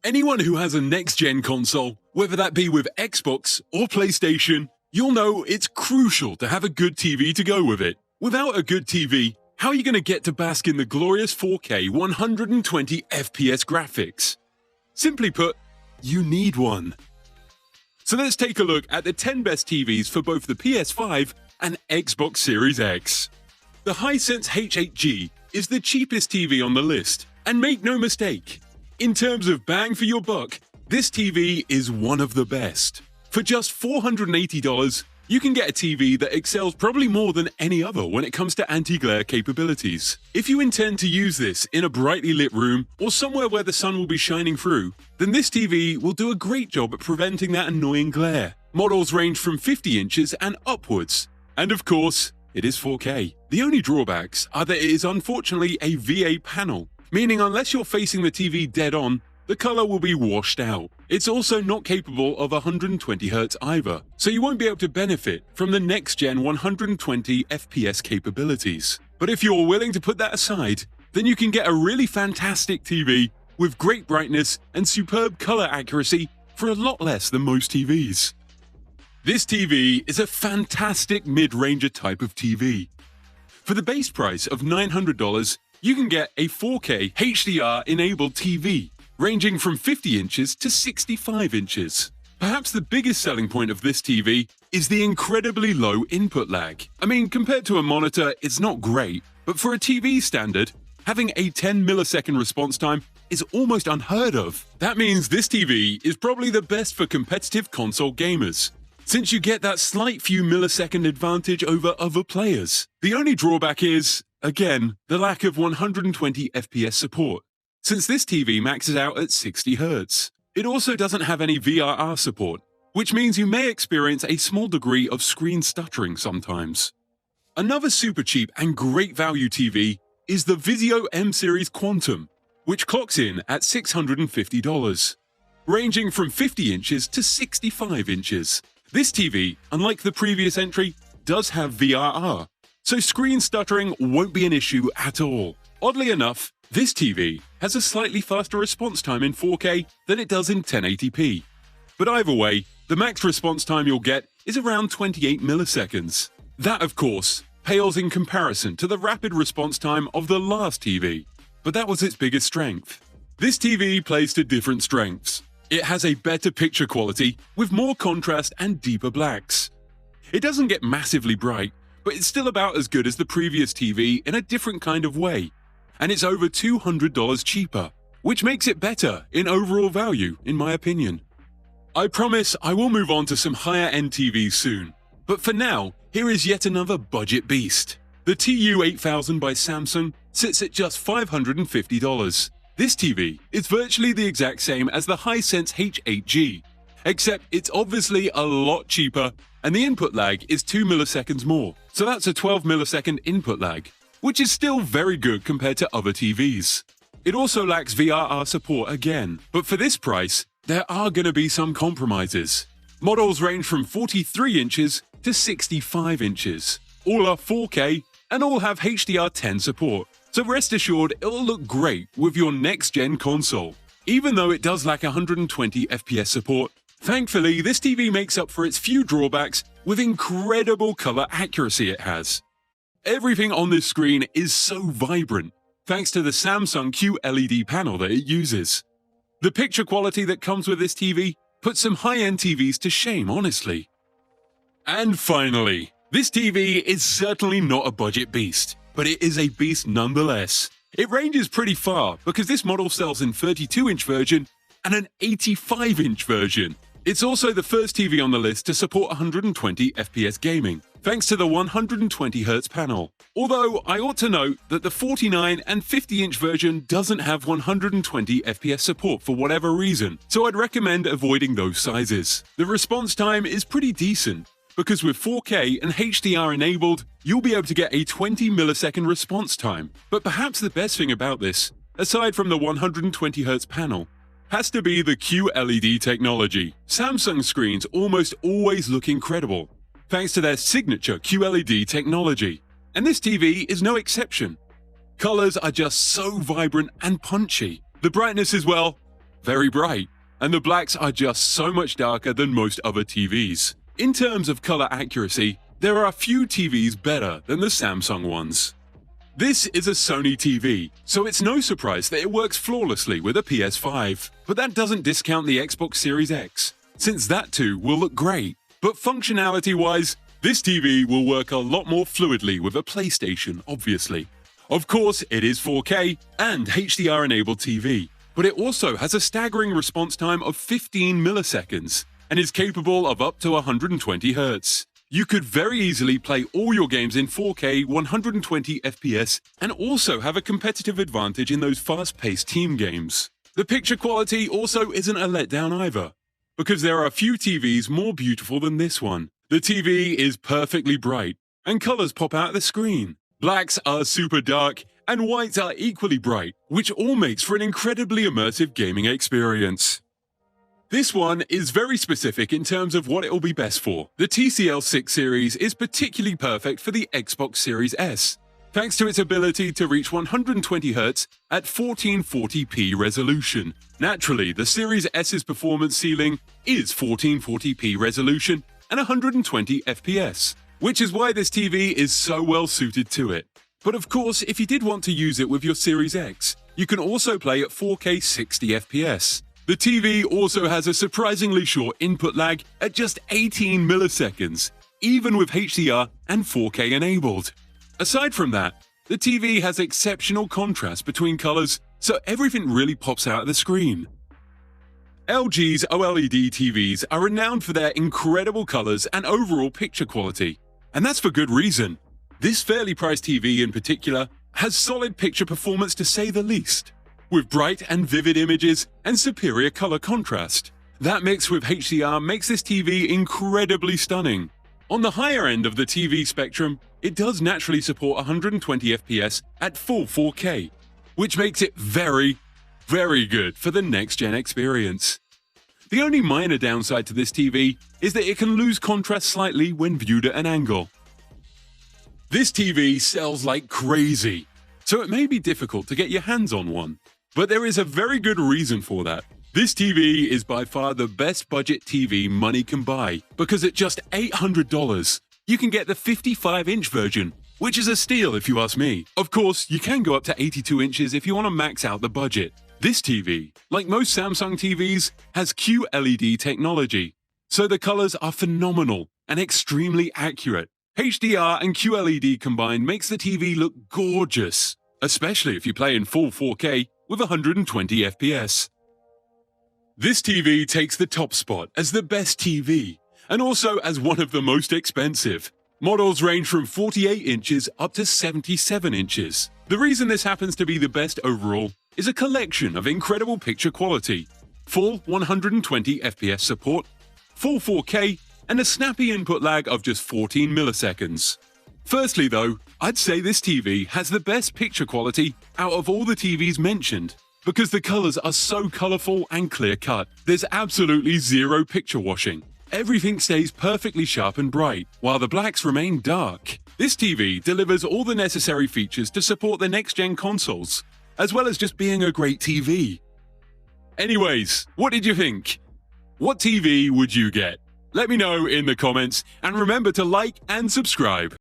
Anyone who has a next-gen console, whether that be with Xbox or PlayStation, you'll know it's crucial to have a good TV to go with it. Without a good TV, how are you going to get to bask in the glorious 4K 120 FPS graphics? Simply put, you need one. So let's take a look at the 10 best TVs for both the PS5 and Xbox Series X. The Hisense H8G is the cheapest TV on the list, and make no mistake, in terms of bang for your buck, this TV is one of the best. For just $480, you can get a TV that excels probably more than any other when it comes to anti-glare capabilities. If you intend to use this in a brightly lit room or somewhere where the sun will be shining through, then this TV will do a great job at preventing that annoying glare. Models range from 50 inches and upwards. And of course, it is 4K. The only drawbacks are that it is unfortunately a VA panel, meaning unless you're facing the TV dead on, the color will be washed out. It's also not capable of 120Hz either, so you won't be able to benefit from the next-gen 120 FPS capabilities. But if you're willing to put that aside, then you can get a really fantastic TV with great brightness and superb color accuracy for a lot less than most TVs. This TV is a fantastic mid-ranger type of TV. For the base price of $900, you can get a 4K HDR-enabled TV, ranging from 50 inches to 65 inches. Perhaps the biggest selling point of this TV is the incredibly low input lag. I mean, compared to a monitor, it's not great, but for a TV standard, having a 10 millisecond response time is almost unheard of. That means this TV is probably the best for competitive console gamers, since you get that slight few millisecond advantage over other players. The only drawback is, again, the lack of 120 FPS support, since this TV maxes out at 60 Hz. It also doesn't have any VRR support, which means you may experience a small degree of screen stuttering sometimes. Another super cheap and great value TV is the Vizio M-Series Quantum, which clocks in at $650, ranging from 50 inches to 65 inches. This TV, unlike the previous entry, does have VRR, so screen stuttering won't be an issue at all. Oddly enough, this TV has a slightly faster response time in 4K than it does in 1080p. But either way, the max response time you'll get is around 28 milliseconds. That, of course, pales in comparison to the rapid response time of the last TV, but that was its biggest strength. This TV plays to different strengths. It has a better picture quality with more contrast and deeper blacks. It doesn't get massively bright, but it's still about as good as the previous TV in a different kind of way. And it's over $200 cheaper, which makes it better in overall value, in my opinion. I promise I will move on to some higher-end TVs soon, but for now, here is yet another budget beast. The TU8000 by Samsung sits at just $550. This TV is virtually the exact same as the Hisense H8G, except it's obviously a lot cheaper and the input lag is 2 milliseconds more, so that's a 12 millisecond input lag, which is still very good compared to other TVs. It also lacks VRR support again, but for this price, there are going to be some compromises. Models range from 43 inches to 65 inches. All are 4K and all have HDR10 support, so rest assured it'll look great with your next-gen console. Even though it does lack 120 FPS support, thankfully this TV makes up for its few drawbacks with incredible color accuracy it has. Everything on this screen is so vibrant, thanks to the Samsung QLED panel that it uses. The picture quality that comes with this TV puts some high-end TVs to shame, honestly. And finally, this TV is certainly not a budget beast, but it is a beast nonetheless. It ranges pretty far because this model sells in 32-inch version and an 85-inch version. It's also the first TV on the list to support 120 FPS gaming, thanks to the 120Hz panel. Although I ought to note that the 49 and 50-inch version doesn't have 120 FPS support for whatever reason, so I'd recommend avoiding those sizes. The response time is pretty decent, because with 4K and HDR enabled, you'll be able to get a 20 millisecond response time. But perhaps the best thing about this, aside from the 120Hz panel, has to be the QLED technology. Samsung screens almost always look incredible, thanks to their signature QLED technology. And this TV is no exception. Colors are just so vibrant and punchy. The brightness as well, very bright, and the blacks are just so much darker than most other TVs. In terms of color accuracy, there are a few TVs better than the Samsung ones. This is a Sony TV, so it's no surprise that it works flawlessly with a PS5. But that doesn't discount the Xbox Series X, since that too will look great. But functionality-wise, this TV will work a lot more fluidly with a PlayStation, obviously. Of course, it is 4K and HDR-enabled TV, but it also has a staggering response time of 15 milliseconds and is capable of up to 120 Hz. You could very easily play all your games in 4K 120 FPS and also have a competitive advantage in those fast-paced team games. The picture quality also isn't a letdown either, because there are a few TVs more beautiful than this one. The TV is perfectly bright, and colors pop out of the screen. Blacks are super dark, and whites are equally bright, which all makes for an incredibly immersive gaming experience. This one is very specific in terms of what it will be best for. The TCL 6 series is particularly perfect for the Xbox Series S, thanks to its ability to reach 120 Hz at 1440p resolution. Naturally, the Series S's performance ceiling is 1440p resolution and 120 FPS, which is why this TV is so well suited to it. But of course, if you did want to use it with your Series X, you can also play at 4K 60 FPS. The TV also has a surprisingly short input lag at just 18 milliseconds, even with HDR and 4K enabled. Aside from that, the TV has exceptional contrast between colors, so everything really pops out of the screen. LG's OLED TVs are renowned for their incredible colors and overall picture quality, and that's for good reason. This fairly priced TV in particular has solid picture performance to say the least, with bright and vivid images and superior color contrast. That mix with HDR makes this TV incredibly stunning. On the higher end of the TV spectrum, it does naturally support 120 FPS at full 4K, which makes it very good for the next-gen experience. The only minor downside to this TV is that it can lose contrast slightly when viewed at an angle. This TV sells like crazy, so it may be difficult to get your hands on one. But there is a very good reason for that. This TV is by far the best budget TV money can buy, because at just $800, you can get the 55-inch version, which is a steal if you ask me. Of course, you can go up to 82 inches if you want to max out the budget. This TV, like most Samsung TVs, has QLED technology, so the colors are phenomenal and extremely accurate. HDR and QLED combined makes the TV look gorgeous, especially if you play in full 4K with 120 FPS. This TV takes the top spot as the best TV, and also as one of the most expensive. Models range from 48 inches up to 77 inches. The reason this happens to be the best overall is a collection of incredible picture quality, full 120 FPS support, full 4K, and a snappy input lag of just 14 milliseconds. Firstly though, I'd say this TV has the best picture quality out of all the TVs mentioned, because the colors are so colorful and clear-cut. There's absolutely zero picture washing. Everything stays perfectly sharp and bright, while the blacks remain dark. This TV delivers all the necessary features to support the next-gen consoles, as well as just being a great TV. Anyways, what did you think? What TV would you get? Let me know in the comments, and remember to like and subscribe.